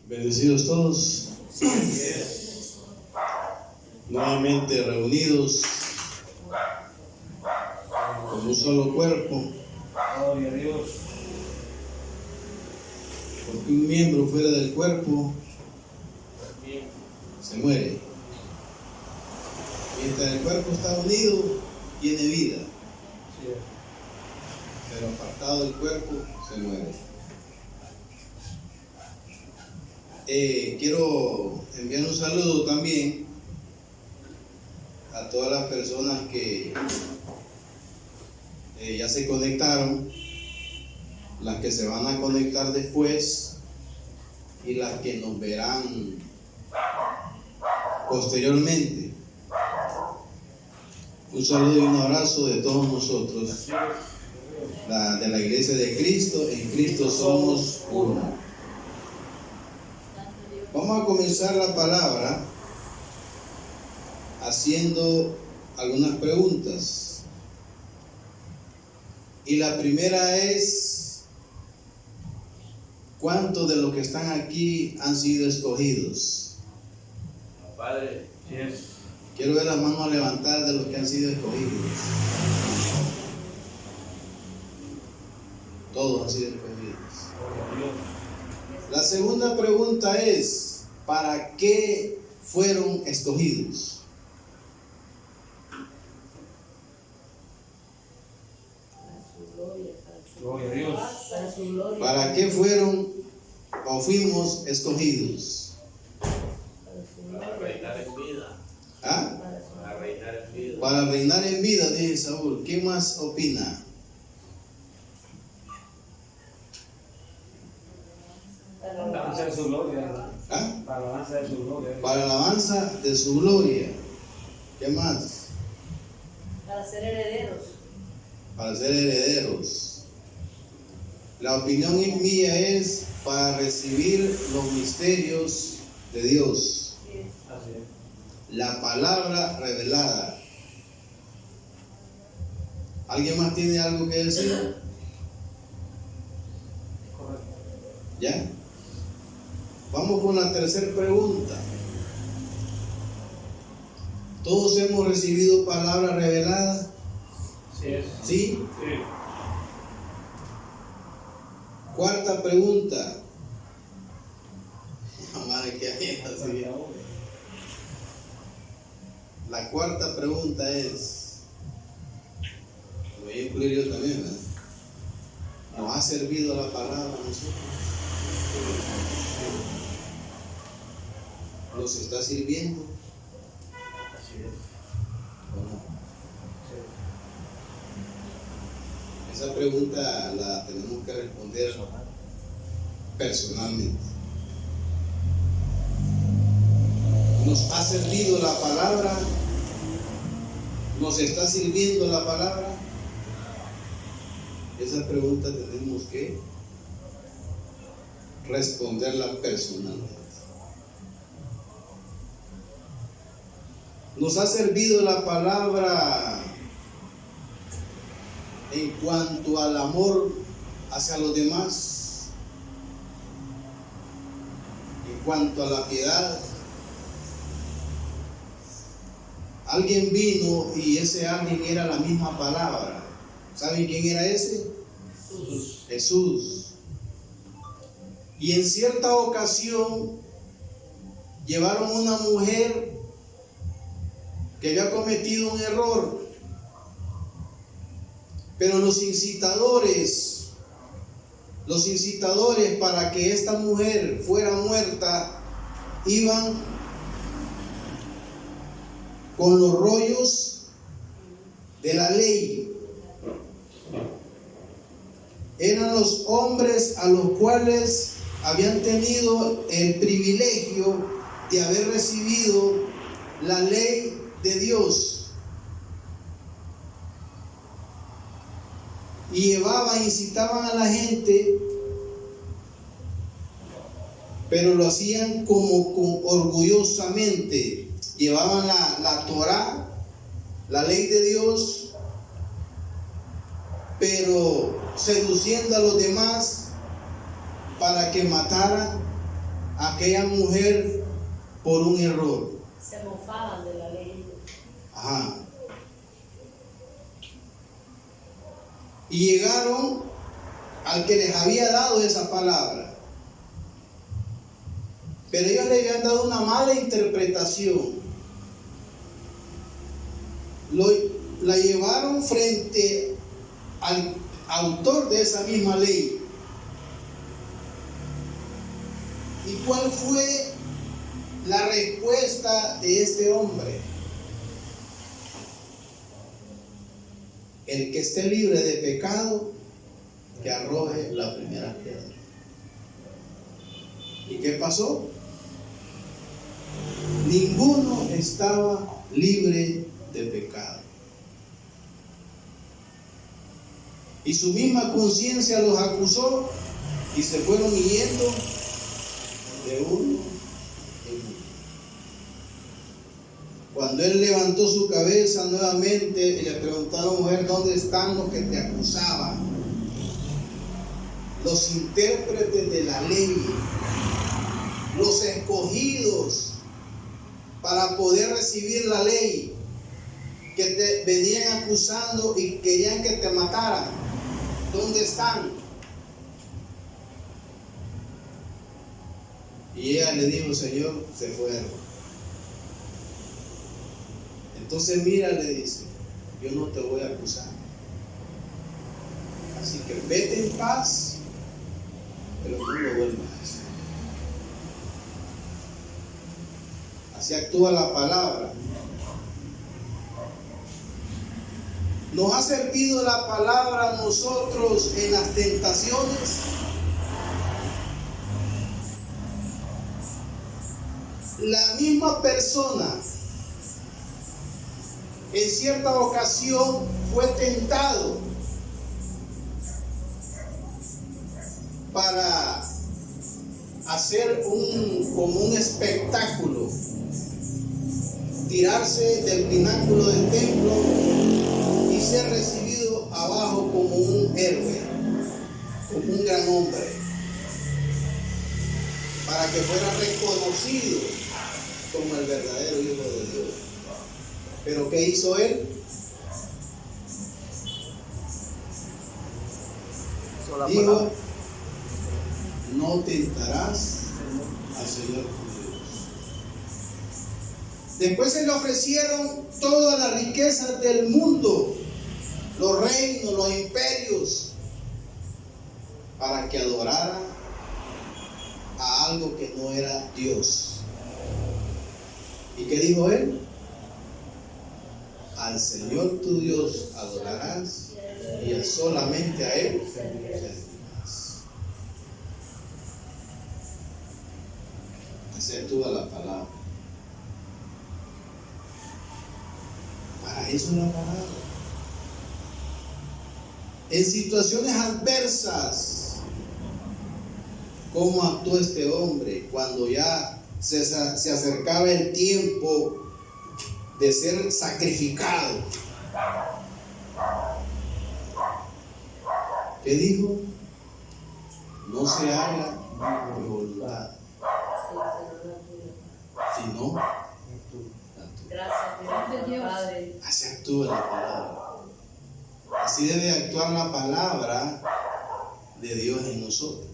Bendecidos todos, nuevamente reunidos como un solo cuerpo, Gloria a Dios. porque un miembro fuera del cuerpo se muere. Mientras el cuerpo está unido, tiene vida, pero apartado del cuerpo se muere. Quiero enviar un saludo también a todas las personas que ya se conectaron, las que se van a conectar después y las que nos verán posteriormente. Un saludo y un abrazo de todos nosotros, de la Iglesia de Cristo. En Cristo somos uno. Vamos a comenzar la palabra haciendo algunas preguntas. Y la primera es: ¿cuántos de los que están aquí han sido escogidos? Padre, Quiero ver las manos levantadas de los que han sido escogidos. Todos han sido escogidos. La segunda pregunta es: ¿para qué fueron escogidos? gloria a Dios. ¿Para qué fueron o fuimos escogidos? Para reinar en vida. ¿Ah? Para reinar en vida. Para reinar en vida, dice Saúl. ¿Quién más opina? Para alabanza de su gloria. ¿Ah? Para alabanza de su gloria. Para alabanza de su gloria. ¿Qué más? Para ser herederos. Para ser herederos. La opinión mía es para recibir los misterios de Dios. Así es. La palabra revelada. ¿Alguien más tiene algo que decir? Correcto. ¿Ya? Vamos con la tercera pregunta. ¿Todos hemos recibido palabra revelada? Sí es. ¿Sí? Sí. Cuarta pregunta. Madre, qué agenda, sí. La cuarta pregunta es, lo voy a incluir yo también, ¿verdad? ¿Nos ha servido la palabra a nosotros? ¿Nos está sirviendo Así es. o no? Sí. Esa pregunta la tenemos que responder personalmente. ¿Nos ha servido la palabra? ¿Nos está sirviendo la palabra? Esa pregunta tenemos que responderla personalmente. ¿Nos ha servido la palabra en cuanto al amor hacia los demás? En cuanto a la piedad. Alguien vino y ese alguien era la misma palabra. ¿Saben quién era ese? Jesús. Jesús. Y en cierta ocasión llevaron una mujer que había cometido un error, pero los incitadores para que esta mujer fuera muerta iban con los rollos de la ley. Eran los hombres a los cuales habían tenido el privilegio de haber recibido la ley de Dios. Y incitaban a la gente, pero lo hacían como orgullosamente. Llevaban la Torá, la ley de Dios, pero seduciendo a los demás para que mataran a aquella mujer por un error. Se mofaban de la ley. Ajá. Y llegaron al que les había dado esa palabra, pero ellos le habían dado una mala interpretación. La llevaron frente al autor de esa misma ley. ¿Y cuál fue la respuesta de este hombre? El que esté libre de pecado, que arroje la primera piedra. ¿Y qué pasó? Ninguno estaba libre de pecado. Y su misma conciencia los acusó y se fueron yendo de uno en uno. Cuando él levantó su cabeza nuevamente y le preguntaron: mujer, ¿dónde están los que te acusaban? Los intérpretes de la ley, los escogidos para poder recibir la ley, que te venían acusando y querían que te mataran. ¿Dónde están? Y ella le dijo: Señor, se fueron. Entonces mira, le dice: yo no te voy a acusar, así que vete en paz, pero no lo vuelvas a hacer. Así actúa la palabra. ¿Nos ha servido la palabra a nosotros en las tentaciones? La misma persona en cierta ocasión fue tentado para hacer como un espectáculo, tirarse del pináculo del templo y ser recibido abajo como un héroe, como un gran hombre, para que fuera reconocido como el verdadero Hijo de Dios. ¿Pero qué hizo él? Dijo: no tentarás al Señor tu Dios. Después se le ofrecieron todas las riquezas del mundo, los reinos, los imperios, para que adorara a algo que no era Dios. ¿Y qué dijo él? Al Señor tu Dios adorarás y solamente a Él servirás. Así actúa la palabra. Para eso es la palabra. En situaciones adversas, ¿cómo actuó este hombre cuando ya se acercaba el tiempo de ser sacrificado? ¿Qué dijo? No se haga mi voluntad, sino la tuya. Gracias, Dios. Padre. Así actúa la palabra. Así debe actuar la palabra de Dios en nosotros.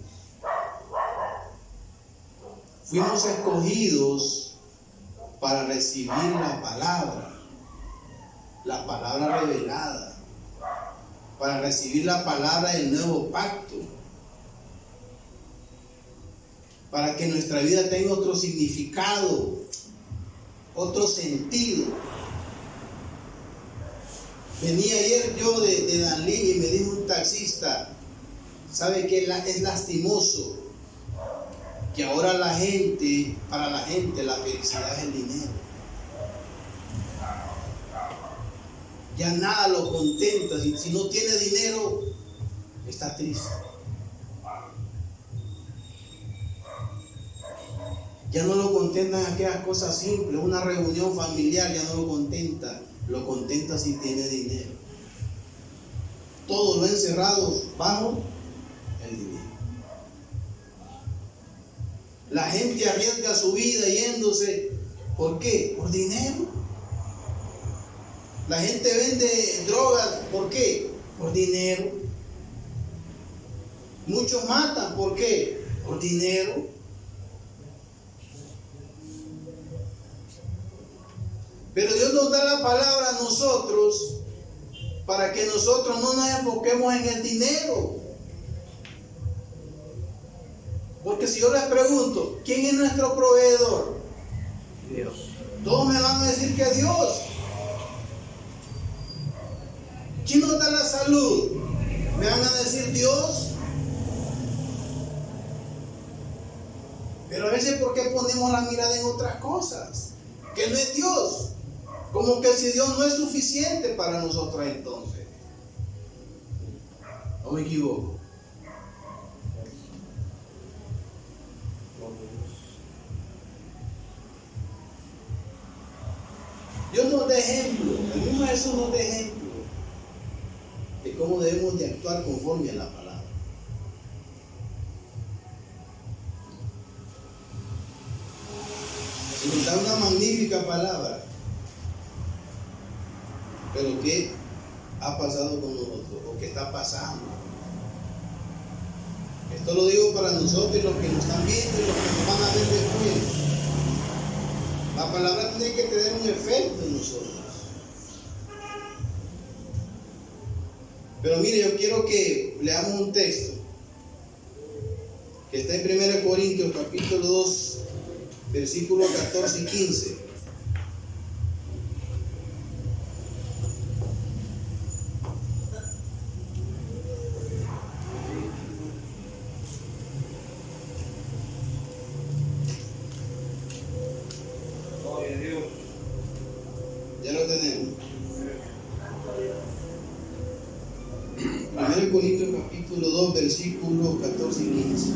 Fuimos escogidos para recibir la palabra revelada, para recibir la palabra del nuevo pacto, para que nuestra vida tenga otro significado, otro sentido. Venía ayer yo de Danlí y me dijo un taxista: ¿sabe qué es lastimoso? Que ahora para la gente la felicidad es el dinero. Ya nada lo contenta. Si no tiene dinero, está triste. Ya no lo contentan aquellas cosas simples, una reunión familiar ya no lo contenta si tiene dinero. Todo lo encerrado bajo el dinero. La gente arriesga su vida yéndose. ¿Por qué? Por dinero. La gente vende drogas. ¿Por qué? Por dinero. Muchos matan. ¿Por qué? Por dinero. Pero Dios nos da la palabra a nosotros para que nosotros no nos enfoquemos en el dinero. Porque si yo les pregunto, ¿quién es nuestro proveedor? Dios. Todos me van a decir que Dios. ¿Quién nos da la salud? Me van a decir Dios. Pero a veces, ¿por qué ponemos la mirada en otras cosas? Que no es Dios. Como que si Dios no es suficiente para nosotros entonces. ¿O me equivoco? Dios nos da ejemplo, el mismo Jesús nos da ejemplo de cómo debemos de actuar conforme a la palabra. Y nos da una magnífica palabra. Pero ¿qué ha pasado con nosotros? ¿O qué está pasando? Esto lo digo para nosotros y los que nos están viendo y los que nos van a ver después. La palabra tiene que tener un efecto en nosotros. Pero mire, yo quiero que leamos un texto que está en 1 Corintios capítulo 2, versículos 14 y 15. Ya lo tenemos. 1 Corintios capítulo 2, versículos 14 y 15.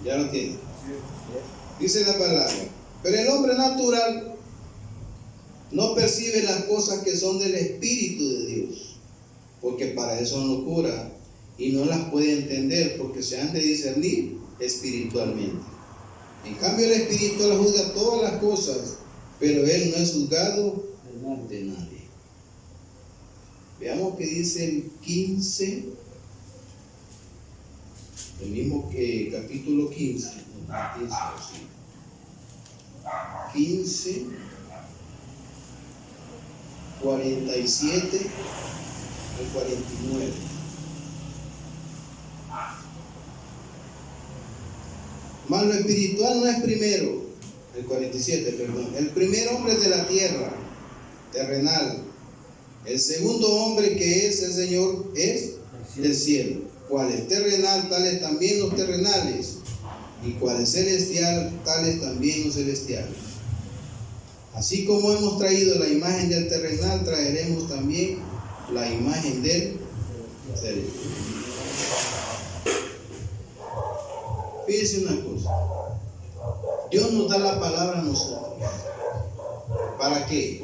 Ya lo tiene. Dice la palabra: pero el hombre natural no percibe las cosas que son del Espíritu de Dios, porque para él son locura y no las puede entender, porque se han de discernir espiritualmente. En cambio, el espiritual juzga todas las cosas, pero él no es juzgado de nadie. Veamos que dice el 15, el mismo capítulo 15, 15, 47 al 49. Mas lo espiritual no es primero, el 47, perdón. El primer hombre de la tierra, terrenal. El segundo hombre que es el Señor es del cielo. Cual es terrenal, tales también los terrenales. Y cual es celestial, tales también los celestiales. Así como hemos traído la imagen del terrenal, traeremos también la imagen del celestial. Fíjense una cosa, Dios nos da la palabra a nosotros. ¿Para qué?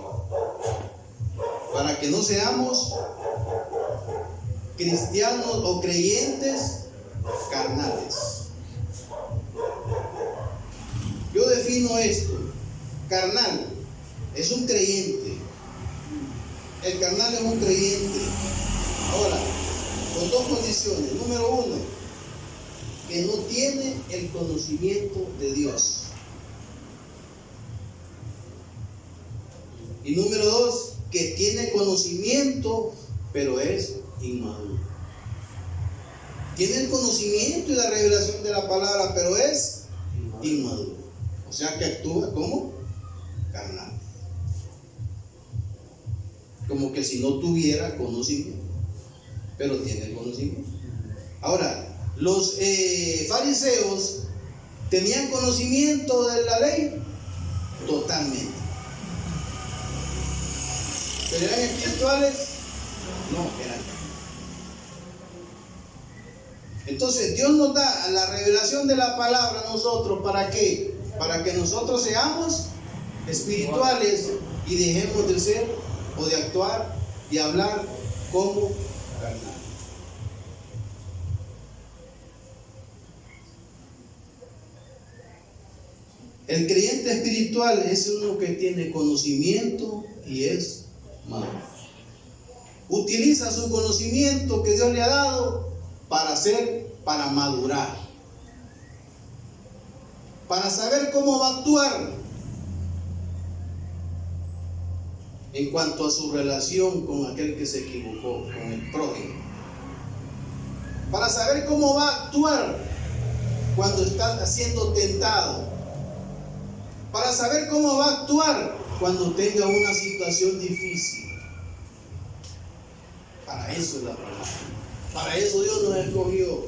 Para que no seamos cristianos o creyentes carnales. Yo defino esto: carnal es un creyente. El carnal es un creyente. Ahora, con dos condiciones. Número uno, que no tiene el conocimiento de Dios. Y número dos, que tiene conocimiento, pero es inmaduro. Tiene el conocimiento y la revelación de la palabra, pero es inmaduro. O sea que actúa como carnal. Como que si no tuviera conocimiento, pero tiene conocimiento. Ahora, los fariseos tenían conocimiento de la ley totalmente, pero eran espirituales, no, eran. Entonces Dios nos da la revelación de la palabra a nosotros. ¿Para qué? Para que nosotros seamos espirituales y dejemos de ser o de actuar y hablar como carnal. El creyente espiritual es uno que tiene conocimiento y es maduro. Utiliza su conocimiento que Dios le ha dado para madurar, para saber cómo va a actuar en cuanto a su relación con aquel que se equivocó, con el prójimo, para saber cómo va a actuar cuando está siendo tentado, para saber cómo va a actuar cuando tenga una situación difícil. Para eso es la palabra. Para eso Dios nos escogió.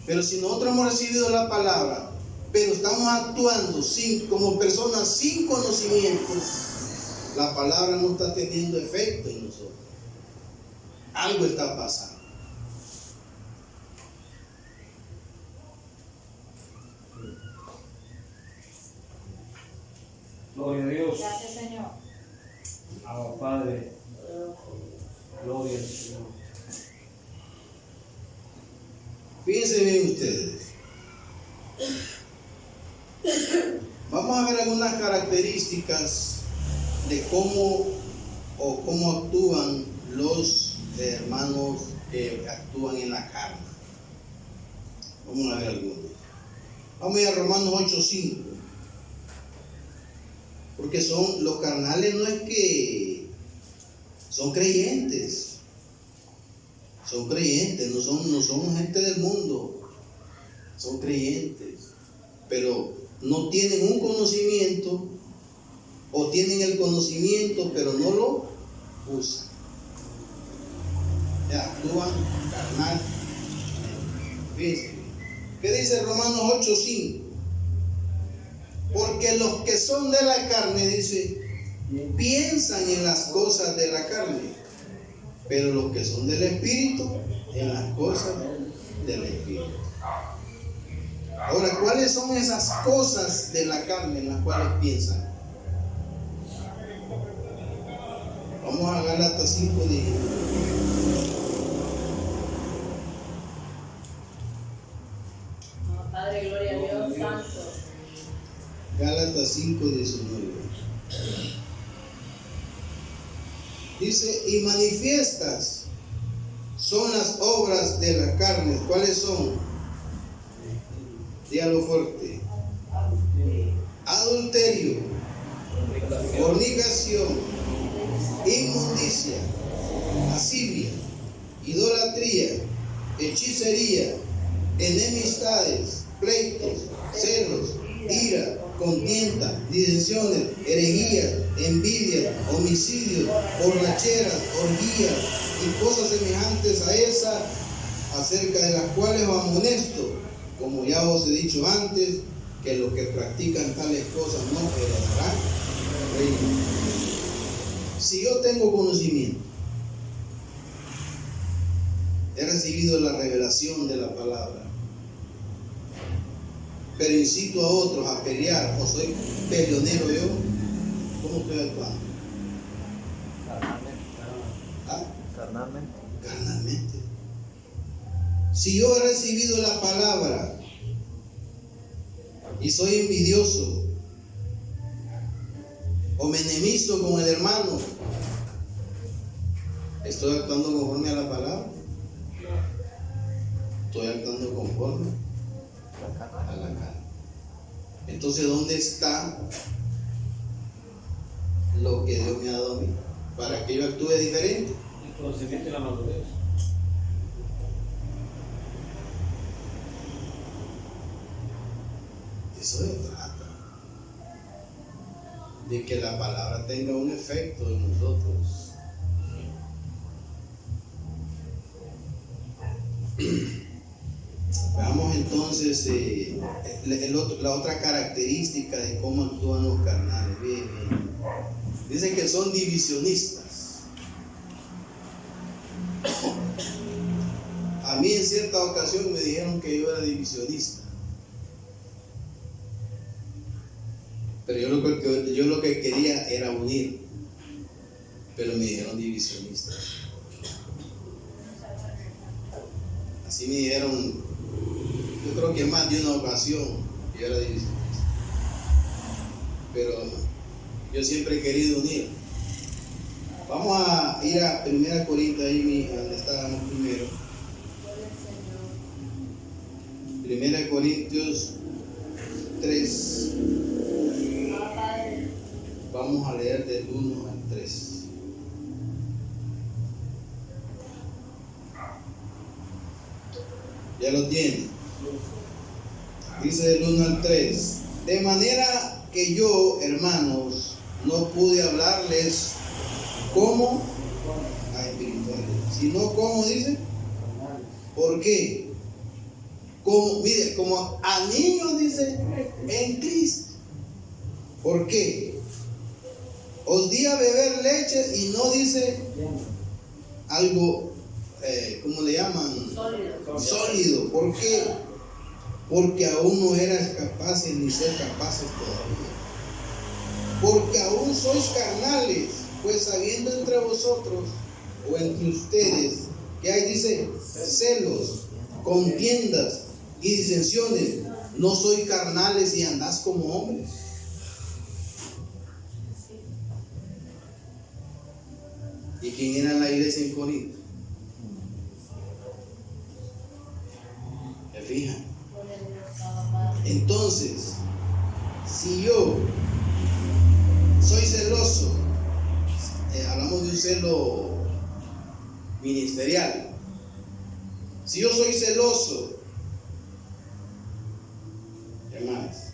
Pero si nosotros hemos recibido la palabra, pero estamos actuando como personas sin conocimiento, la palabra no está teniendo efecto en nosotros. Algo está pasando. Gloria a Dios. Gracias, Señor. Abba Padre. Gloria al Señor. Fíjense bien ustedes. Vamos a ver algunas características de cómo actúan los hermanos que actúan en la carne. Vamos a ver algunos. Vamos a ir a Romanos 8:5. Porque los carnales no es que son creyentes. Son creyentes, no son gente del mundo. Son creyentes. Pero no tienen un conocimiento, o tienen el conocimiento pero no lo usan. Ya, actúan carnal. Fíjense. ¿Qué dice Romanos 8:5? Porque los que son de la carne, dice, piensan en las cosas de la carne, pero los que son del Espíritu, en las cosas del Espíritu. Ahora, ¿cuáles son esas cosas de la carne en las cuales piensan? Vamos a Gálatas 5:10. Padre, gloria a Dios, santo. Gálatas 5:19. Dice, y manifiestas son las obras de la carne. ¿Cuáles son? Dígalo fuerte. Adulterio, fornicación, inmundicia, lascivia, idolatría, hechicería, enemistades, pleitos, celos, ira, contienda, disensiones, herejías, envidias, homicidios, borracheras, orgías y cosas semejantes a esa, acerca de las cuales os amonesto, como ya os he dicho antes, que los que practican tales cosas no heredarán el reino. Si yo tengo conocimiento, he recibido la revelación de la palabra, pero incito a otros a pelear, o soy peleonero yo, ¿cómo estoy actuando? ¿Ah? Carnalmente. Si yo he recibido la palabra y soy envidioso o me enemisto con el hermano, ¿estoy actuando conforme a la palabra? Estoy actuando conforme a la carne. Entonces, ¿dónde está lo que Dios me ha dado a mí para que yo actúe diferente? El conocimiento y la madurez. Eso se trata, de que la palabra tenga un efecto en nosotros. Veamos entonces la otra característica de cómo actúan los carnales. Bien. Dice que son divisionistas. cierta ocasión me dijeron que yo era divisionista. Pero yo lo que quería era unir. Pero me dijeron divisionista. Así me dijeron, yo creo que más de una ocasión que yo era divisionista. Pero yo siempre he querido unir. Vamos a ir a 1 Corintios, ahí donde estábamos primero. 1 Corintios 3. Vamos a leer del 1 al 3. Ya lo tienen. Dice del 1 al 3. De manera que yo, hermanos, no pude hablarles como a espirituales, sino como dice. ¿Por qué? Como, mire, como a niños, dice, en Cristo. ¿Por qué? Os di a beber leche y no dice algo, ¿cómo le llaman? Sólido. ¿Por qué? Porque aún no eras capaces ni ser capaces todavía. Porque aún sois carnales, pues sabiendo entre vosotros o entre ustedes que hay, dice, celos, contiendas y disensiones, no sois carnales y andás como hombres. ¿Y quién era la iglesia en Corinto? ¿Se fijan? Entonces, si yo soy celoso, hablamos de un celo ministerial. Si yo soy celoso, ¿qué más?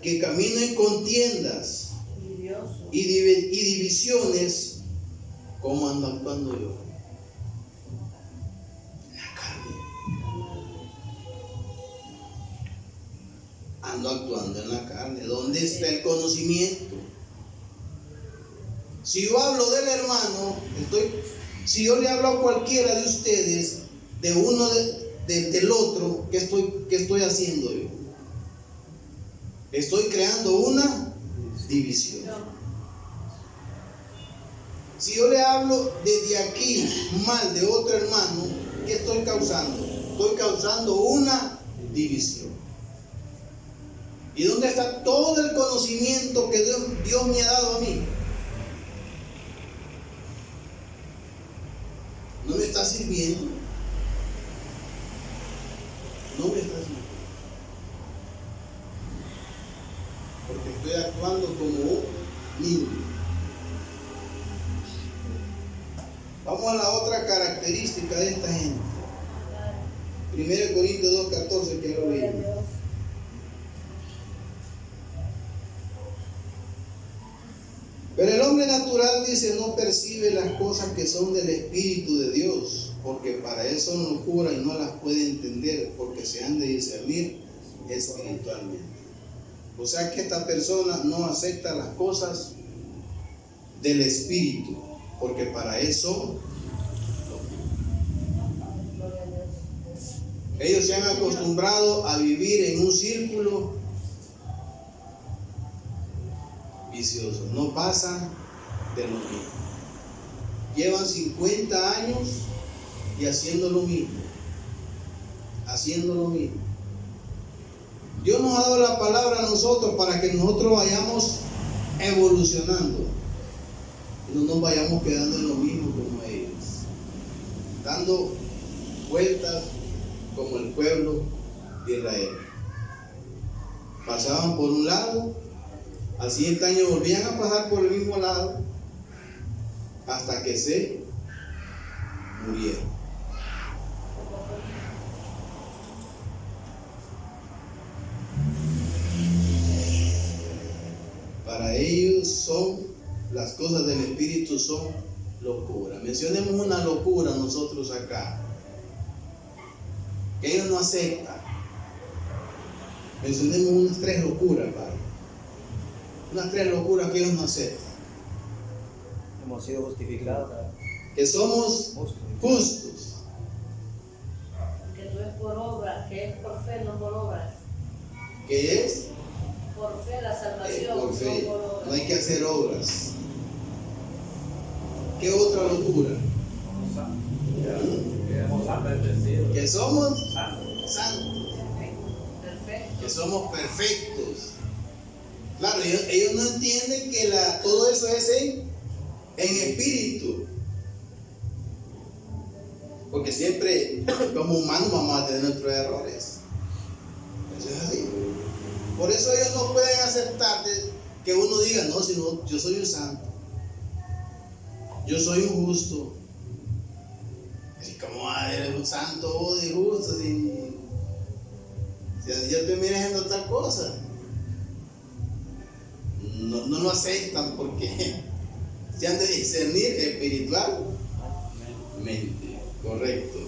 Que camino en contiendas y divisiones, ¿cómo ando actuando yo? En la carne. Ando actuando en la carne. ¿Dónde está el conocimiento? Si yo hablo del hermano, si yo le hablo a cualquiera de ustedes, de uno del otro, ¿qué estoy haciendo yo? Estoy creando una división. Si yo le hablo desde aquí mal de otro hermano, ¿qué estoy causando? Estoy causando una división. ¿Y dónde está todo el conocimiento que Dios me ha dado a mí? No me está sirviendo. No me está sirviendo. Porque estoy actuando como un niño. Vamos a la otra característica de esta gente. 1 Corintios 2:14, que lo leímos. Pero el hombre natural, dice, no percibe las cosas que son del Espíritu de Dios, porque para él son locura y no las puede entender, porque se han de discernir espiritualmente. O sea que esta persona no acepta las cosas del Espíritu, porque para eso ellos se han acostumbrado a vivir en un círculo vicioso, no pasan de lo mismo. Llevan 50 años y haciendo lo mismo. Dios nos ha dado la palabra a nosotros para que nosotros vayamos evolucionando y no nos vayamos quedando en lo mismo como ellos, dando vueltas como el pueblo de Israel. Pasaban por un lado, al siguiente año volvían a pasar por el mismo lado hasta que se murieron. Para ellos las cosas del Espíritu son locura. Mencionemos una locura nosotros acá, que ellos no aceptan. Mencionemos unas 3 locuras, Padre. Unas 3 locuras que ellos no aceptan. Hemos sido justificados. que somos Justos. justos. Que no es por obra, que es por fe, no por obras. ¿Qué es? Por fe la salvación, Por fe. no por obras. No hay que hacer obras. ¿Qué otra locura? Queremos ser bendecidos. Que somos Santos. santos, Perfecto. que somos perfectos. Claro, ellos no entienden que todo eso es en espíritu. Porque siempre, como humanos, vamos a tener nuestros errores. Eso es así. Por eso ellos no pueden aceptar que uno diga, no, sino yo soy un santo. Yo soy un justo. ¿Y cómo eres un santo o de justo? Si ya te miras haciendo tal cosa. No lo aceptan porque se han de discernir espiritualmente. Correcto.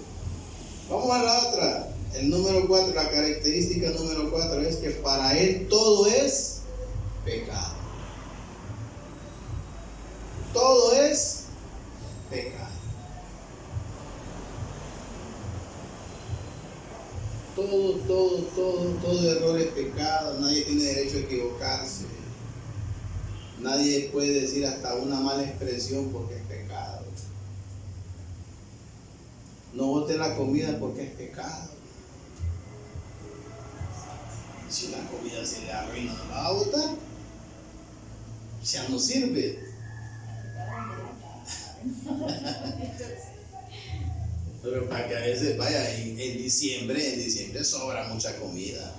Vamos a la otra. El número 4, la característica número 4 es que para él todo es pecado. Todo es pecado. Todo error es pecado. Nadie tiene derecho a equivocarse. Nadie puede decir hasta una mala expresión porque es pecado. No bote la comida porque es pecado. Si la comida se le arruina, ¿no la va a botar? Ya no sirve. Pero para que a veces vaya en diciembre sobra mucha comida.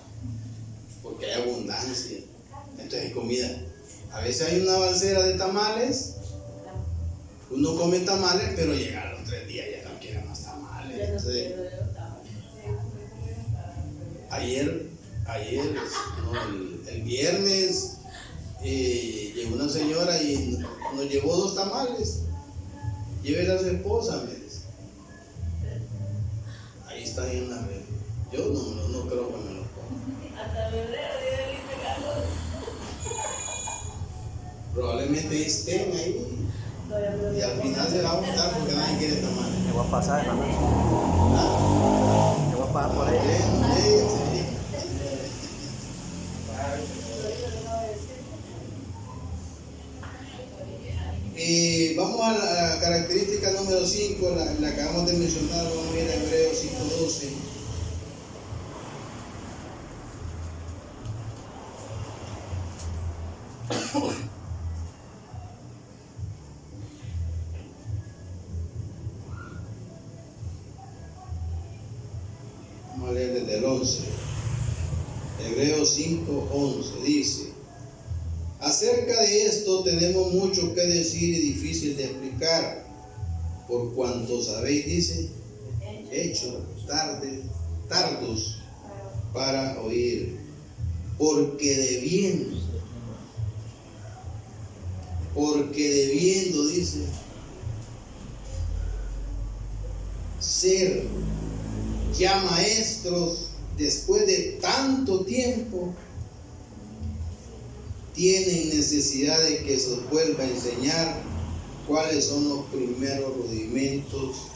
Porque hay abundancia. Entonces hay comida. A veces hay una balsera de tamales. Uno come tamales, pero llega a los 3 días ya no quiere más tamales. Entonces, el viernes llegó una señora y nos llevó 2 tamales. Llévela a su esposa, me dice. Ahí está en la red. Yo no creo que me lo coma. Hasta febrero viene el pecado. Probablemente estén ahí y al final se va a botar porque nadie quiere tamales. Te voy a pasar en la noche. Te voy a pasar por ahí. Vamos a la característica número 5, la acabamos de mencionar. Vamos a ir a Hebreos 5:12. Vamos a leer desde el 11. Hebreos 5:11 dice: acerca de esto tenemos mucho que decir y difícil de explicar, por cuantos habéis, dice, hecho tardos para oír, porque debiendo, dice, ser ya maestros después de tanto tiempo, tienen necesidad de que se os vuelva a enseñar cuáles son los primeros rudimentos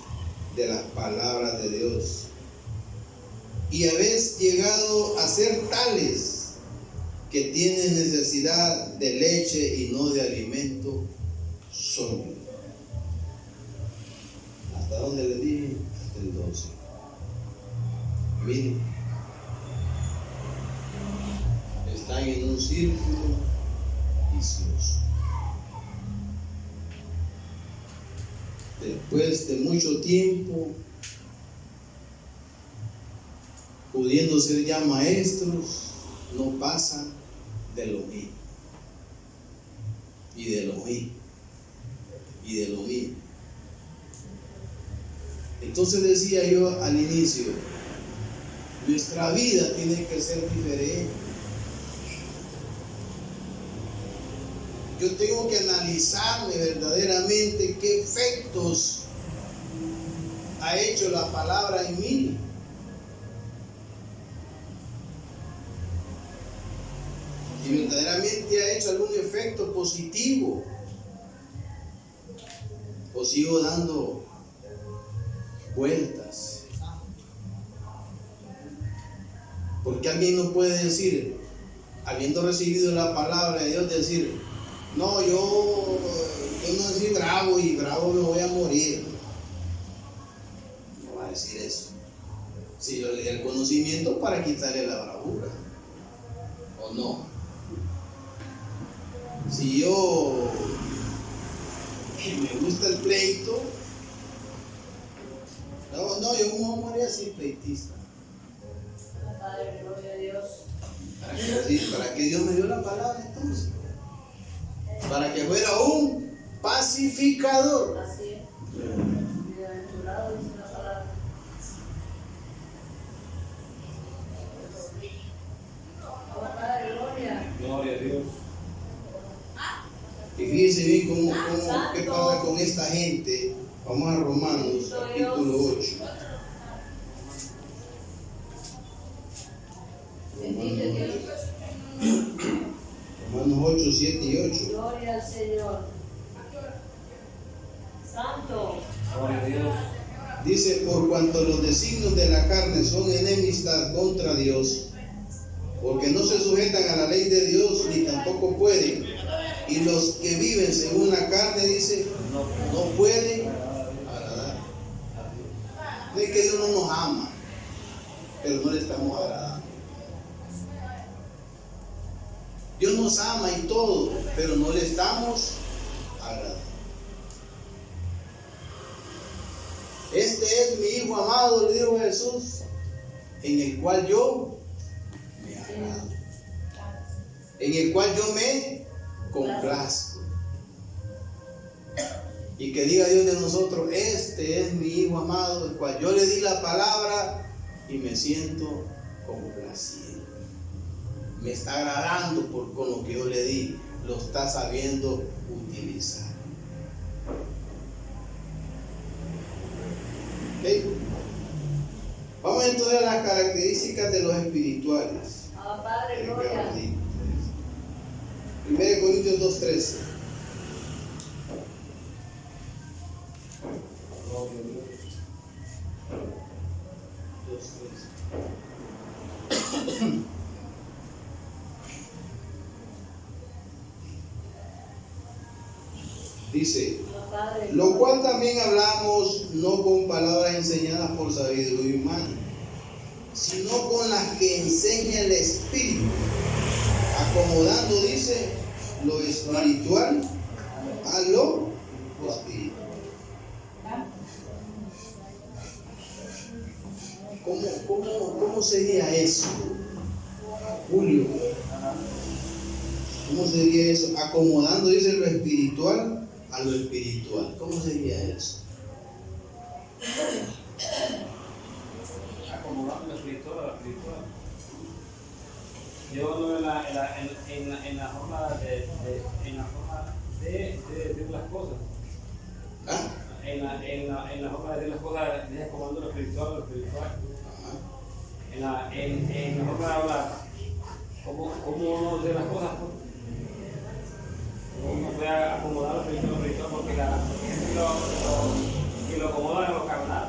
de las palabras de Dios. Y habéis llegado a ser tales que tienen necesidad de leche y no de alimento sólido. ¿Hasta dónde le dije? El 12. Miren, están en un círculo vicioso. Después de mucho tiempo, pudiendo ser ya maestros, no pasan de lo mismo, y de lo mismo, y de lo mismo. Entonces decía yo al inicio, nuestra vida tiene que ser diferente. Yo tengo que analizarme verdaderamente qué efectos ha hecho la palabra en mí. Y verdaderamente ha hecho algún efecto positivo. o sigo dando vueltas? Porque alguien no puede decir, habiendo recibido la palabra de Dios, decir, no, yo no soy bravo y bravo me voy a morir. No va a decir eso. Si yo le di el conocimiento para quitarle la bravura, ¿o no? Si yo me gusta el pleito, no, yo me voy a morir así pleitista. Padre, gloria a Dios. ¿Para qué Dios me dio la palabra entonces? Para que fuera un pacificador. Así es. Bienaventurado dice la palabra. Ahora, Padre, gloria. Gloria a Dios. Y fíjense bien qué pasa con esta gente. Vamos a Romanos, capítulo 8. Romanos 8, 7 y 8. Gloria al Señor. Santo. Gloria a Dios. Dice, por cuanto los designios de la carne son enemistad contra Dios, porque no se sujetan a la ley de Dios ni tampoco pueden. Y los que viven según la carne, dice, no pueden agradar. No es que Dios no nos ama, pero no le estamos agradando. Dios nos ama y todo, pero no le estamos agradando. Este es mi Hijo amado, le dijo Jesús, en el cual yo me agrado, en el cual yo me complazco. Y que diga Dios de nosotros, este es mi Hijo amado, el cual yo le di la palabra y me siento complacido. Me está agradando con lo que yo le di, lo está sabiendo utilizar. ¿Okay? Vamos entonces a las características de los espirituales. Padre, gloria. 1 Corintios 2:13. Gloria a Dios. 2:13. Dice, lo cual también hablamos no con palabras enseñadas por sabiduría humana, sino con las que enseña el Espíritu, acomodando, dice, lo espiritual a lo espiritual. ¿Cómo sería eso, Julio? ¿Cómo sería eso? Acomodando, dice, lo espiritual a lo espiritual. ¿Cómo sería eso? Acomodando lo espiritual a lo espiritual. Llevándolo en la forma de decir las cosas. ¿Ah? En la forma de decir las cosas, acomodando lo espiritual a lo espiritual. En la forma de hablar, como uno dice las cosas, pues. Uno puede acomodar lo espiritual porque la gente lo acomoda en lo carnal.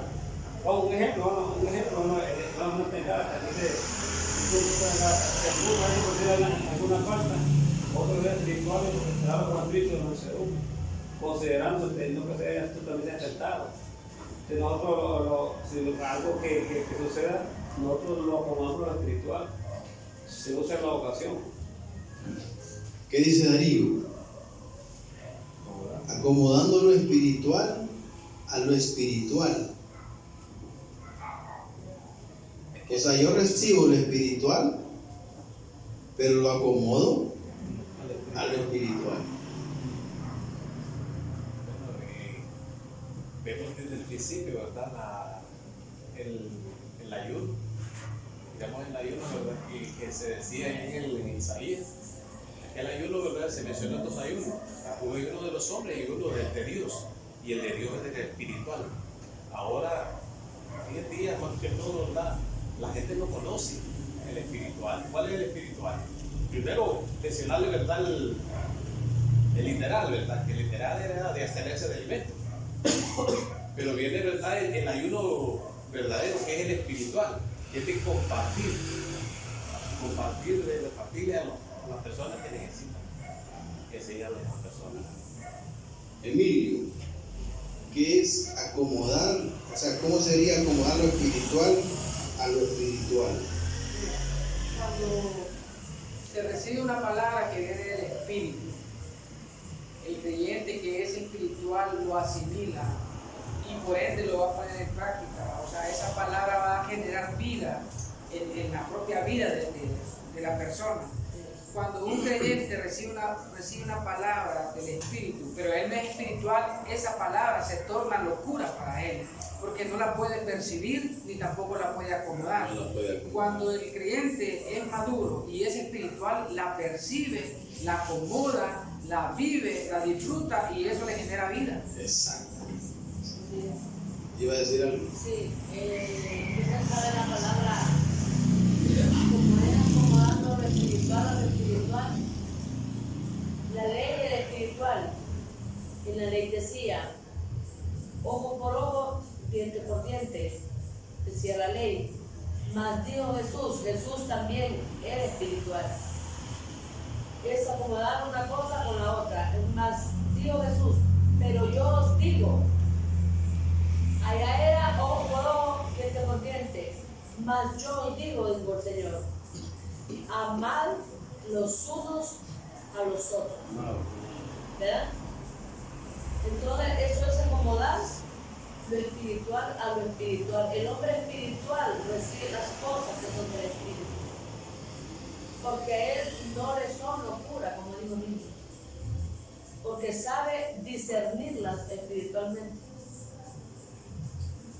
Un ejemplo, no pensar, dice, alguna falta, otros días espirituales, se habla con Cristo, no sé, considerando que no que sea totalmente acertado. Si nosotros, si algo que suceda, nosotros lo acomodamos a lo espiritual, según sea la ocasión. ¿Qué dice Darío? Acomodando lo espiritual a lo espiritual. O sea, yo recibo lo espiritual, pero lo acomodo a lo espiritual. Vemos desde el principio, ¿verdad? El ayuno. Digamos el ayuno, ¿verdad? Que se decía en Isaías. El ayuno, ¿verdad? Se mencionan dos ayunos. Uno de los hombres y uno de Dios. Y el de Dios es el espiritual. Ahora, hoy en día, más que todo, ¿verdad? La gente no conoce el espiritual. ¿Cuál es el espiritual? Primero, mencionarle, ¿verdad? El literal, ¿verdad? Que el literal era de abstenerse de alimentos. Pero viene, ¿verdad? El ayuno verdadero, que es el espiritual, que es de compartir de compartirle a las personas que necesitan que sean las personas. Emilio, ¿qué es acomodar? O sea, ¿cómo sería acomodar lo espiritual a lo espiritual? Cuando se recibe una palabra que viene del Espíritu, el creyente que es espiritual lo asimila y por ende lo va a poner en práctica. O sea, esa palabra va a generar vida en la propia vida de la persona. Cuando un creyente recibe una palabra del Espíritu, pero él no es espiritual, esa palabra se torna locura para él, porque no la puede percibir ni tampoco la puede acomodar. Cuando el creyente es maduro y es espiritual, la percibe, la acomoda, la vive, la disfruta y eso le genera vida. Exacto. ¿Iba a decir algo? Sí, yo pensaba en la palabra, como es acomodando lo espiritual a lo espiritual. La ley era espiritual. En la ley decía, ojo por ojo, diente por diente, decía la ley. Mas dijo Jesús también era espiritual. Es acomodar una cosa con la otra. Mas dijo Jesús, pero yo os digo, allá era ojo por ojo, diente por diente. Mas yo os digo, dijo el Señor, amad los unos a los otros. ¿Verdad? Entonces, eso es acomodar lo espiritual a lo espiritual. El hombre espiritual recibe las cosas que son del espíritu, porque a él no le son locura, como dijo Niño, porque sabe discernirlas espiritualmente.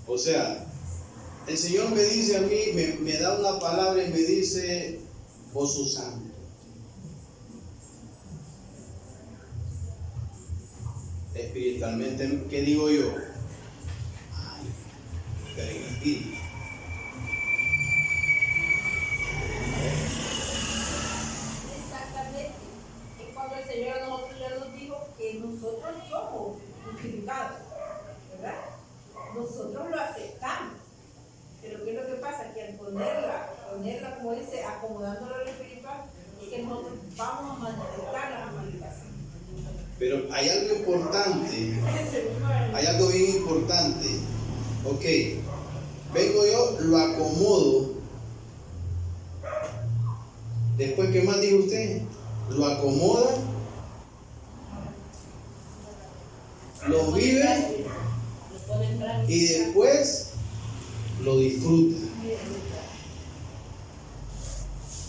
O sea, el Señor me dice a mí, me da una palabra y me dice, vos sos santo. Espiritualmente, ¿qué digo yo? Ay, pero en espíritu. Exactamente. Es cuando el Señor a nosotros ya nos dijo que nosotros somos justificados, ¿verdad? Nosotros lo aceptamos. Pero ¿qué es lo que pasa? Que al ponerla, como dice, acomodándolo a lo espiritual, es que nosotros vamos a manifestar la manifestación. Pero hay algo importante, hay algo bien importante. Ok, vengo yo, lo acomodo. Después, ¿qué más dijo usted? Lo acomoda, lo vive y después lo disfruta.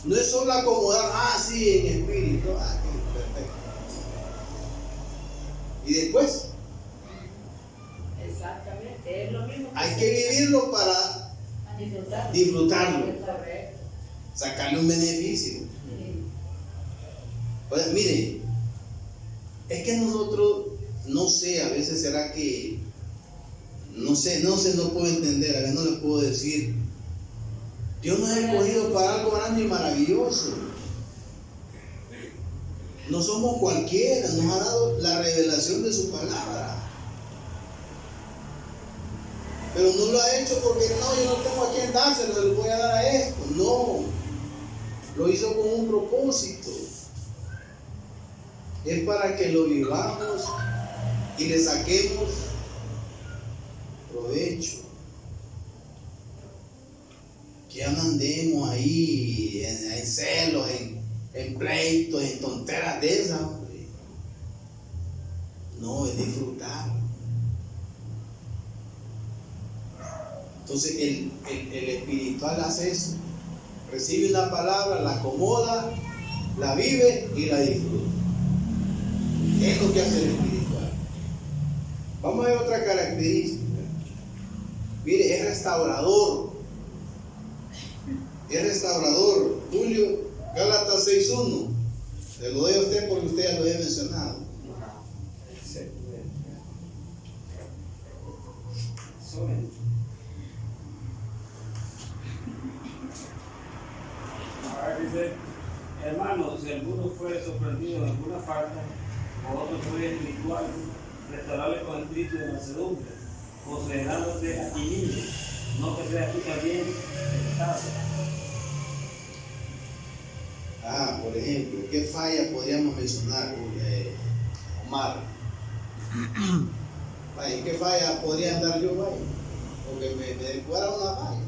No es solo acomodar, sí, en espíritu, perfecto. Y después Exactamente, es lo mismo. hay que vivirlo para disfrutarlo, sacarle un beneficio. Pues mire, es que nosotros, no sé, a veces será que, no puedo entender, a veces no les puedo decir, Dios nos ha escogido para algo grande y maravilloso. No somos cualquiera, nos ha dado la revelación de su palabra. Pero no lo ha hecho porque no, yo no tengo a quién dárselo, le voy a dar a esto. No, lo hizo con un propósito. Es para que lo vivamos y le saquemos provecho. Que ya no andemos ahí en celos, en pleitos, en tonteras de esas, hombre. No, es disfrutar. Entonces el espiritual hace eso. Recibe una palabra, la acomoda, la vive y la disfruta. Es lo que hace el espiritual. Vamos a ver otra característica. Mire, es restaurador. Es restaurador. Julio, Gálatas 6:1. Se lo doy a usted porque usted ya lo había mencionado. Ahora dice, hermanos, si alguno fuere sorprendido en alguna falta, o otro fuere espiritual, restaurarle con el espíritu de mansedumbre, considerándote a ti mismo, no que seas tú también tentado. Por ejemplo, ¿qué falla podríamos mencionar, Omar? Vaya, ¿qué falla podría dar yo, vaya? Porque me fuera una falla.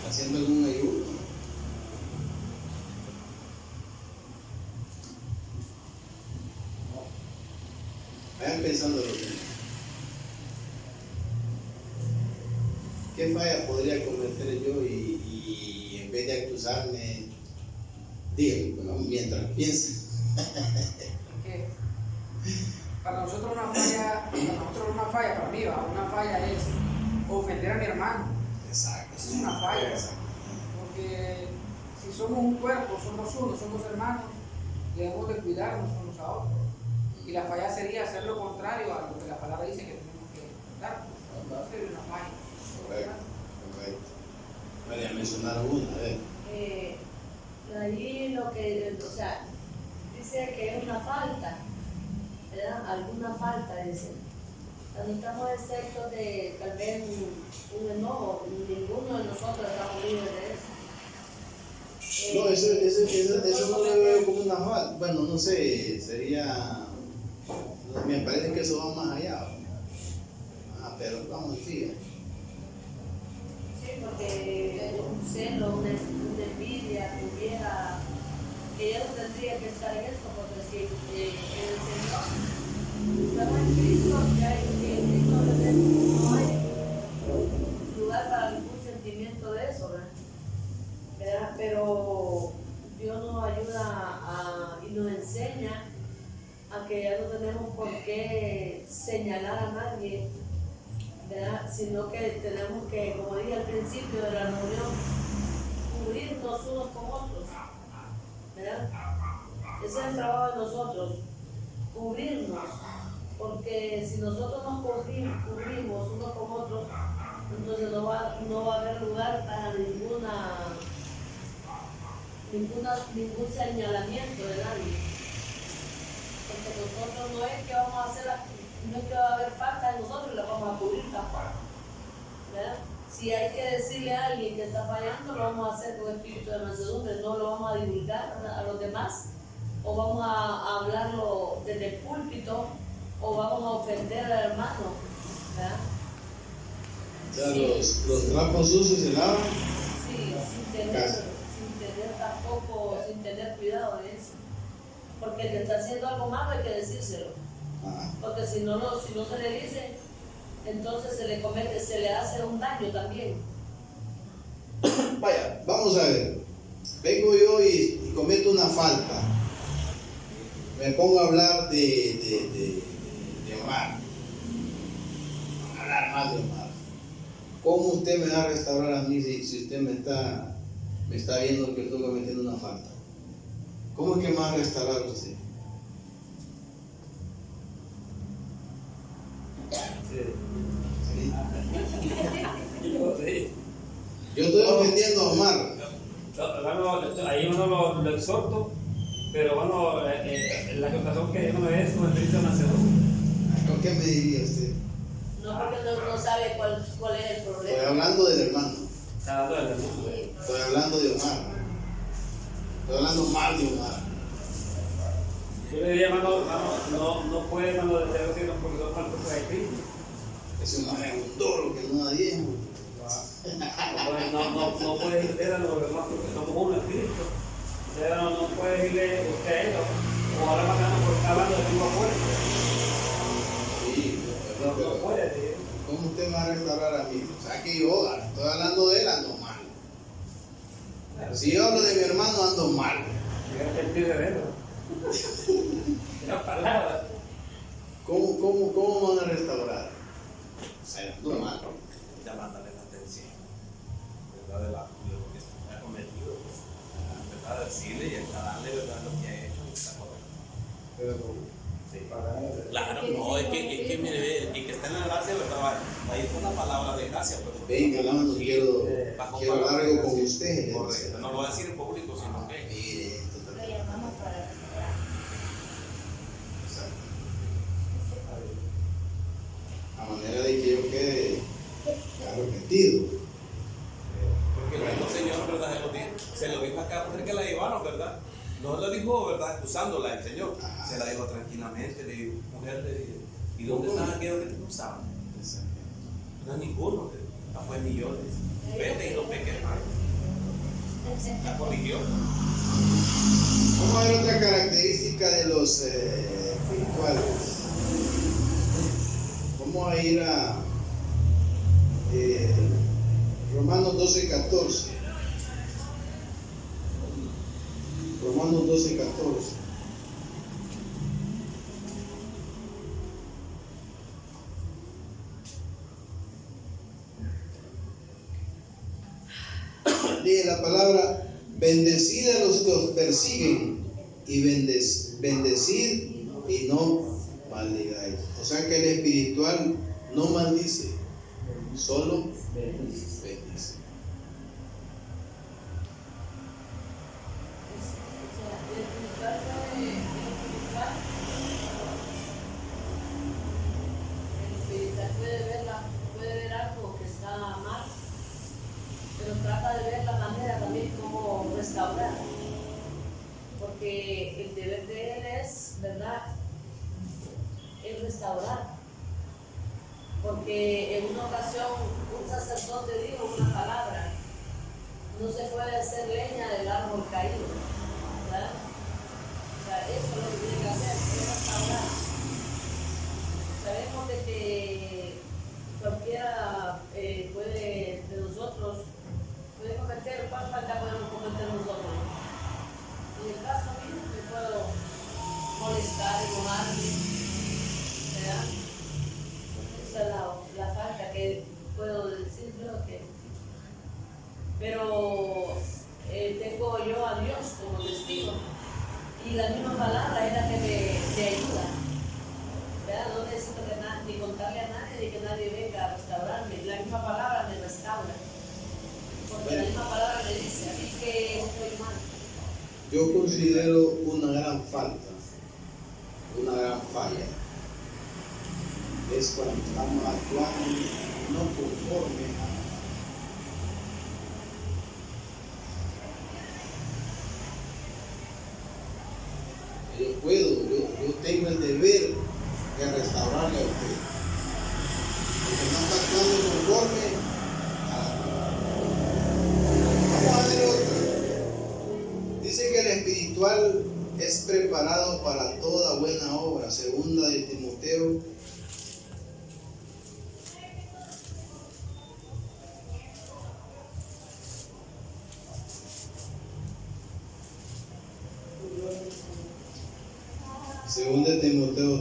Haciendo algún ayuno. Vayan pensando lo que. ¿Qué falla podría cometer yo y en vez de acusarme, díganme, ¿no? Mientras piensen? Que para nosotros una falla, para mí, una falla es ofender a mi hermano. Exacto. Eso es una falla. Exacto. Porque si somos un cuerpo, somos uno, somos hermanos, debemos de cuidarnos unos a otros. Y la falla sería hacer lo contrario a lo que la palabra dice que tenemos que dar. Entonces sería una falla. Correcto. María, mencionaron una, a ver. Allí lo que, o sea, dice que es una falta, ¿verdad? Alguna falta, dice. Cuando estamos exceptos de tal vez un enojo, ninguno de nosotros estamos libres de eso. No, eso no lo veo como una falta. Bueno, no sé, sería. Me parece que eso va más allá. Pero vamos, sigue. Sí, porque un celo, una envidia, tuviera, que ella no tendría que estar en eso, porque si el Señor estamos en Cristo, ya en Cristo no hay lugar para ningún sentimiento de eso, ¿verdad? Pero Dios nos ayuda y nos enseña a que ya no tenemos por qué señalar a nadie, ¿verdad? Sino que tenemos que, como dije al principio de la reunión, cubrirnos unos con otros, ¿verdad? Ese es el trabajo de nosotros, cubrirnos, porque si nosotros nos cubrimos unos con otros, entonces no va a haber lugar para ningún señalamiento de nadie. Porque nosotros no es que vamos a hacer, no es que va a haber falta de nosotros y la vamos a cubrir tampoco, ¿verdad? Si hay que decirle a alguien que está fallando, lo vamos a hacer con espíritu de mansedumbre, no lo vamos a divulgar a los demás, o vamos a hablarlo desde el púlpito, o vamos a ofender al hermano, ¿verdad? O sea, los trapos sucios se lavan. Sí, sin tener cuidado de eso. Porque el que está haciendo algo malo hay que decírselo. Porque si no se le dice, entonces se le hace un daño también. Vaya, vamos a ver. Vengo yo y cometo una falta. Me pongo a hablar de Omar. Hablar mal de Omar. ¿Cómo usted me va a restaurar a mí si usted me está viendo que estoy cometiendo una falta? ¿Cómo es que me va a restaurar usted? Sí. Yo estoy ofendiendo a Omar. Bueno, ahí uno lo exhorto, pero bueno, la exhortación que uno es con el espíritu de mansedumbre. ¿Con qué me diría usted? No, porque no sabe cuál es el Estoy problema. hablando del hermano. Está dando el mundo. Estoy hablando de Omar. Estoy hablando mal de Omar. Yo le diría, hermano, no puede, hermano, decir así, no, porque son faltas de Cristo. Es un duro que no da diezmo. No puede decirle a los demás porque somos uno en Cristo. Usted no puede decirle usted a él, o ahora pasando por estar hablando de tu afuera. Sí, No puede decir. ¿Cómo usted me va a restaurar a mí? O sea que yo estoy hablando de él, ando mal. Si yo hablo de mi hermano, ando mal. Hay que arrepentirse de él. La palabra. ¿Cómo van a restaurar? O sea, ando mal. Llamándole la atención, ¿verdad? De lo que se ha cometido, ¿verdad? Decirle y aclararle, ¿verdad? Lo que ha hecho y está correcto. Sí. Claro, no, es que mire, el que está en la gracia, ¿verdad? Ahí fue una palabra palabras de gracia. Pues, Venga, hermano, quiero hablar algo con usted. Correcto. No lo voy a decir en público, sino que. Mire, Lo llamamos para a manera de que yo quede arrepentido. Porque el mismo Señor, ¿verdad? Se lo dijo acá a la mujer que la llevaron, ¿verdad? No lo dijo, ¿verdad? Acusándola el Señor. Se la dijo tranquilamente, le dijo, mujer, le dijo, ¿y dónde están aquellos que te acusaban? No hay ninguno, no fue millones. Vete y no peques más. La corrigió. Vamos a ver otra característica de los espirituales. Vamos a ir a Romanos 12:14. Romanos 12:14. Dice la palabra: bendecid a los que os persiguen y bendecid y no maldigáis. O sea que el espiritual no maldice, solo bendice. Puede ver algo que está mal, pero trata de ver la manera también como restaurar, porque el deber de él es, ¿verdad?, es restaurar. Porque en una ocasión un sacerdote dijo una palabra: no se puede hacer leña del árbol caído, ¿verdad? O sea, eso es lo que tiene que hacer, es restaurar. Sabemos de que cualquiera puede, de nosotros, puede cometer, ¿cuál falta podemos cometer nosotros? En el caso mío, me puedo molestar, enojarme, ¿verdad? Esa es la falta que puedo decir yo que. Pero tengo yo a Dios como testigo, y la misma palabra es la que me ayuda. ¿Verdad? No necesito ni contarle a nadie ni que nadie venga a restaurarme. La misma palabra me restaura, porque la misma palabra me dice a mí que estoy mal. Yo considero una gran falta, una gran falla, es cuando estamos actuando no conforme a yo tengo el deber de restaurarle a usted, porque no está actuando conforme a Vamos a ver otra. Dice que el espiritual es preparado para toda buena obra. Segunda de Timoteo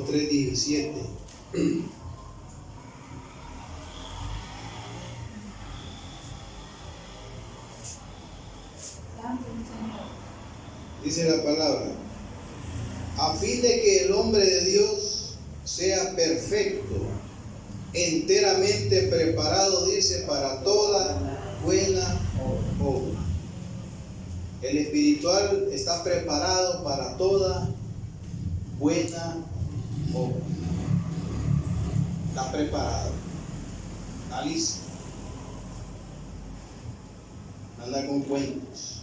3:17. Dice la palabra: a fin de que el hombre de Dios sea perfecto, enteramente preparado, dice, para toda buena obra. El espiritual está preparado para toda buena obra. Está preparado, está listo. Anda con cuentos.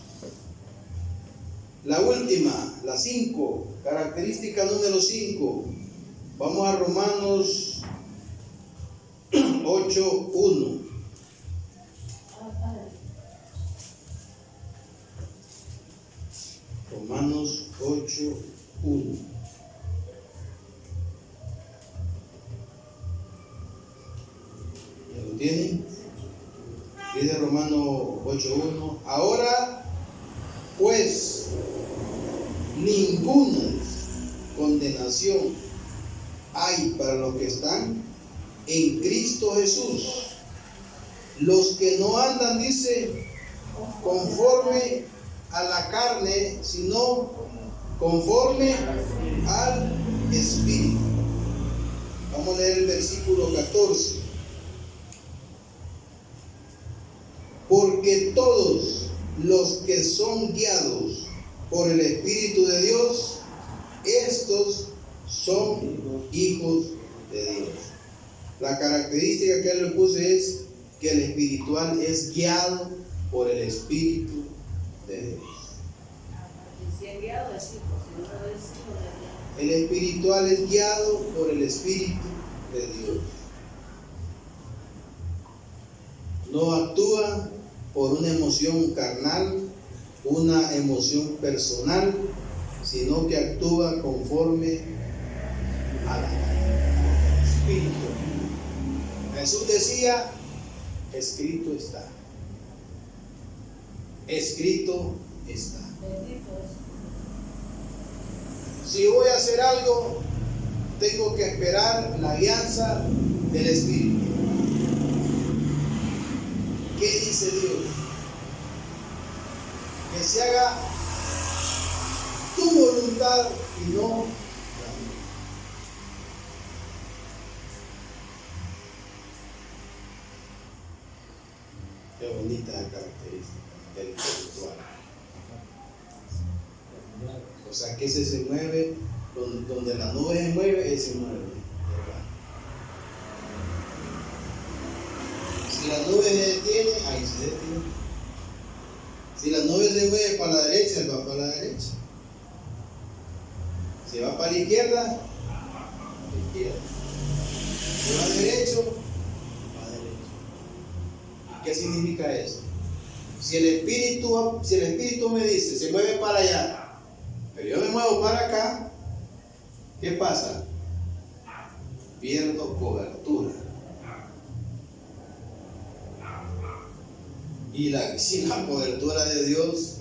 La última, la 5, característica número 5. Vamos a Romanos 8:1. Romanos 8:1. ¿Ya lo tienen? Dice Romanos 8:1. Ahora pues ninguna condenación hay para los que están en Cristo Jesús, los que no andan, dice, conforme a la carne, sino conforme al Espíritu. Vamos a leer el versículo 14. porque todos los que son guiados por el Espíritu de Dios, estos son hijos de Dios. La característica que él le puse es que el espiritual es guiado por el Espíritu de Dios. Y si es guiado es hijo, si no es hijo de Dios. El espiritual es guiado por el Espíritu de Dios. No actúa por una emoción carnal, una emoción personal, sino que actúa conforme al Espíritu. Jesús decía, escrito está. Escrito está. Bendito es. Si voy a hacer algo, tengo que esperar la guianza del Espíritu. ¿Qué dice Dios? Que se haga tu voluntad y no la mía. Qué bonita característica del espiritual. O sea que ese se mueve, donde la nube se mueve, ese se mueve. Si la nube se detiene, ahí se detiene. Si la nube se mueve para la derecha, él va para la derecha. Si va para la izquierda, a la izquierda. Si va derecho, va derecho. ¿Qué significa eso? Si el Espíritu me dice, se mueve para allá, pero yo me muevo para acá, ¿qué pasa? Pierdo cobertura. Y sin la cobertura de Dios,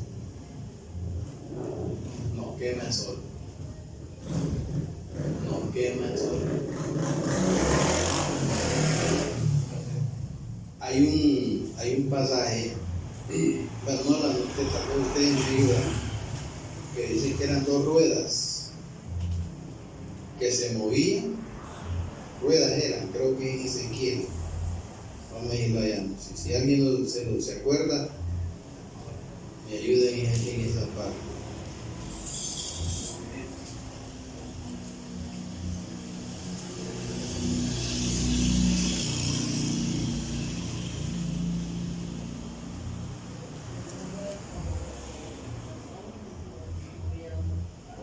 nos quema el sol. Nos quema el sol. Hay un pasaje, bueno, no la noté, tampoco ustedes me ayudan, que dice que eran dos ruedas que se movían. Ruedas eran, creo que en Ezequiel. Vamos a irlo allá. Si alguien se acuerda, me ayuden en esa parte.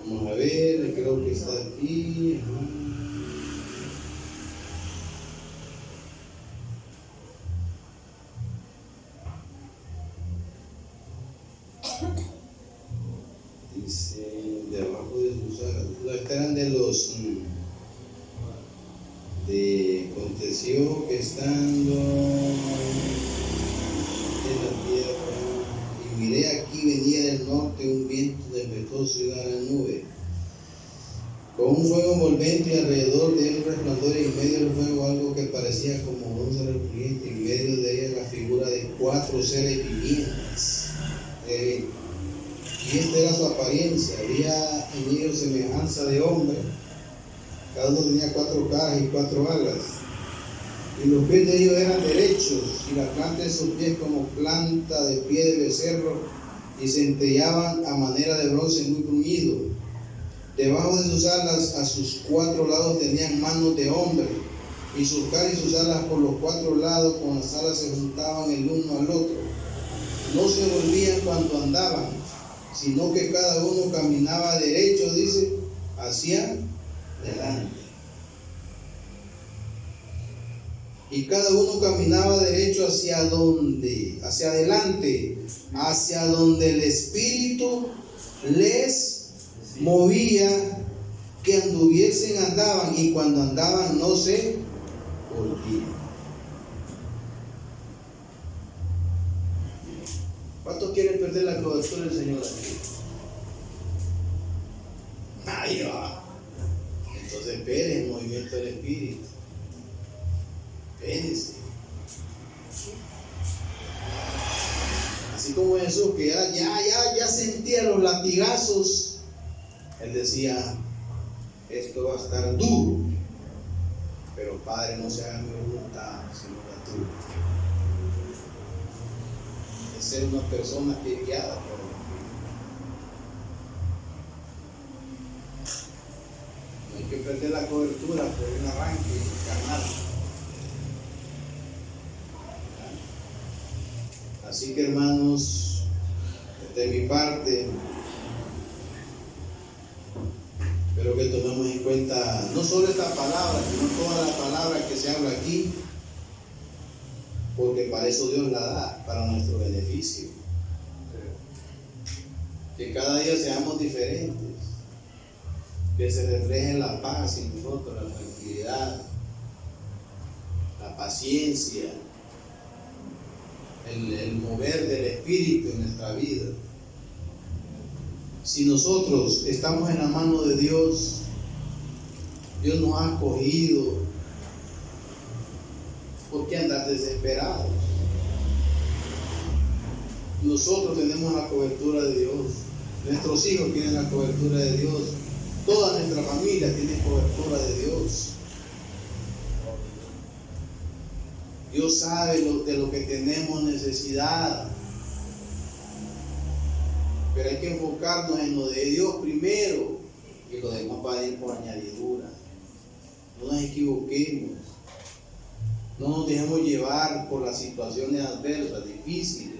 Vamos a ver, creo que está aquí. Dice, debajo de sus alas, no estarán de los aconteció que estando en la tierra, y miré aquí venía del norte un viento tempestuoso y una gran nube, con un fuego envolvente y alrededor de él un resplandor, y en medio del fuego algo que parecía como bronce refulgente, y en medio de ella la figura de 4 seres vivientes. Y esta era su apariencia, había en ellos semejanza de hombre, cada uno tenía 4 caras y 4 alas, y los pies de ellos eran derechos, y la planta de sus pies como planta de pie de becerro, y centellaban a manera de bronce muy bruñido. Debajo de sus alas, a sus 4 lados, tenían manos de hombre, y sus caras y sus alas por los 4 lados, con las alas se juntaban el uno al otro. No se volvían cuando andaban, sino que cada uno caminaba derecho, dice, hacia adelante. Y cada uno caminaba derecho hacia donde, hacia adelante, hacia donde el Espíritu les movía que anduviesen, andaban, y cuando andaban no se volvían. ¿Cuántos quieren perder la cobertura del Señor aquí? Ahí va. Entonces esperen el movimiento del Espíritu. Espérense. Así como Jesús, que ya sentía los latigazos, él decía, esto va a estar duro, pero Padre, no se haga mi voluntad, sino la tuya. ser una persona que es guiada por el Espíritu. No hay que perder la cobertura por un arranque carnal. Así que, hermanos, de mi parte, espero que tomemos en cuenta no solo esta palabra, sino toda la palabra que se habla aquí, porque para eso Dios la da, para nuestro beneficio. Que cada día seamos diferentes, que se refleje la paz en nosotros, la tranquilidad, la paciencia, el mover del Espíritu en nuestra vida. Si nosotros estamos en la mano de Dios, Dios nos ha escogido, ¿por qué andar desesperados? Nosotros tenemos la cobertura de Dios, nuestros hijos tienen la cobertura de Dios, toda nuestra familia tiene cobertura de Dios. Dios sabe de lo que tenemos necesidad, pero hay que enfocarnos en lo de Dios primero y lo demás va a ir por añadidura. No nos equivoquemos, no nos dejemos llevar por las situaciones adversas, difíciles.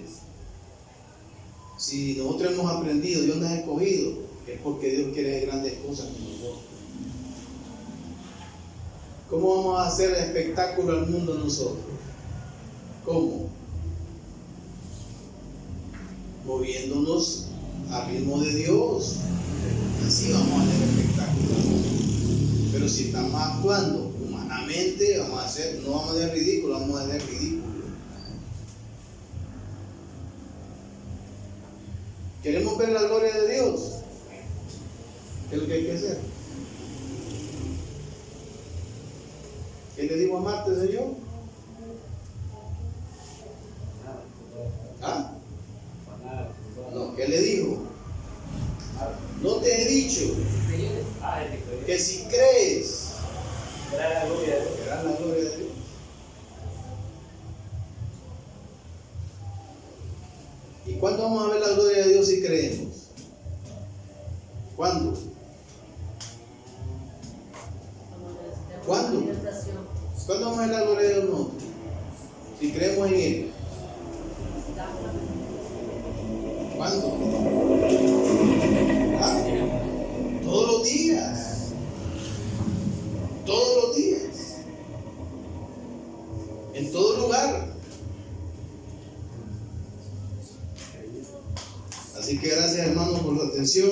Si nosotros hemos aprendido, Dios nos ha escogido, es porque Dios quiere hacer grandes cosas con nosotros. ¿Cómo vamos a hacer espectáculo al mundo nosotros? ¿Cómo? Moviéndonos al ritmo de Dios. Así vamos a hacer espectáculo. Pero si estamos actuando humanamente, no vamos a hacer ridículo, vamos a hacer ridículo. ¿Queremos ver la gloria de Dios? ¿Qué es lo que hay que hacer? ¿Qué le digo a Marta, Señor? ¿Ah? No, ¿qué le dijo? No te he dicho que si crees, verás la gloria de Dios. ¿Y cuándo vamos a ver la gloria de Dios si creemos? ¿Cuándo? ¿Cuándo? ¿Cuándo vamos a ver la gloria de Dios nosotros? Si creemos en Él. ¿Cuándo? ¿Ah? Todos los días. Todos los días. En todo lugar. Así que gracias, hermanos, por su atención.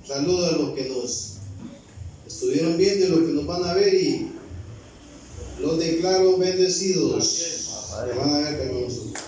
Saludos a los que nos estuvieron viendo y los que nos van a ver, y los declaro bendecidos. Van a ver que nosotros.